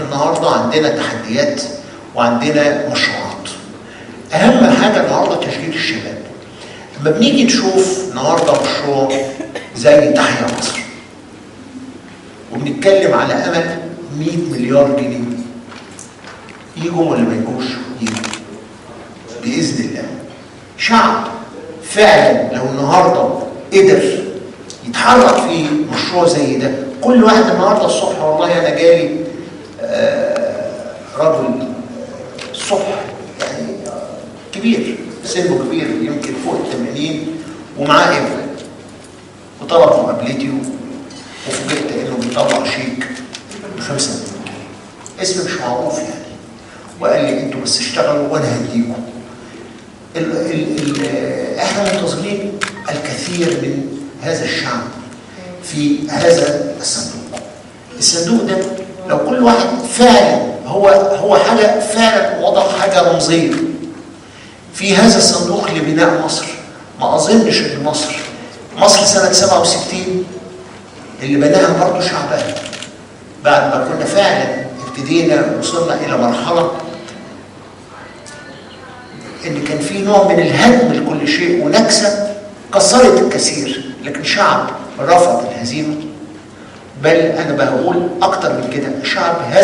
النهارده عندنا تحديات وعندنا مشروعات. اهم حاجه النهارده تشغيل الشباب. لما بنيجي نشوف النهارده مشروع زي تحيا مصر وبنتكلم على امل 100 مليار جنيه، يجوا ولا ما يجوش؟ يجوا باذن الله. شعب فعلا لو النهارده قدر يتحرك في مشروع زي ده، كل واحد النهارده الصبح والله انا جالي رجل الصبح يعني كبير، سنه كبير يمكن فوق ال80 ومعاه ابن، وطلب مقابلتي وفوجئت انه بيطلع شيك ب5 مليون، اسم مش معروف يعني، وقال لي انتوا بس اشتغلوا وانا هديكم. احنا منتظرين الكثير من هذا الشعب في هذا الصندوق. الصندوق ده لو كل واحد فعلا هو حاجه فعلا وضع حاجه رمزيه في هذا الصندوق لبناء مصر. ما اظنش ان مصر سنه 67 اللي بناها برضه شعبها، بعد ما كنا فعلا ابتدينا وصلنا الى مرحله ان كان في نوع من الهدم لكل شيء ونكسه كسرت الكثير، لكن شعب رفض الهزيمه. بل انا بقول اكتر من كده، شعب هذا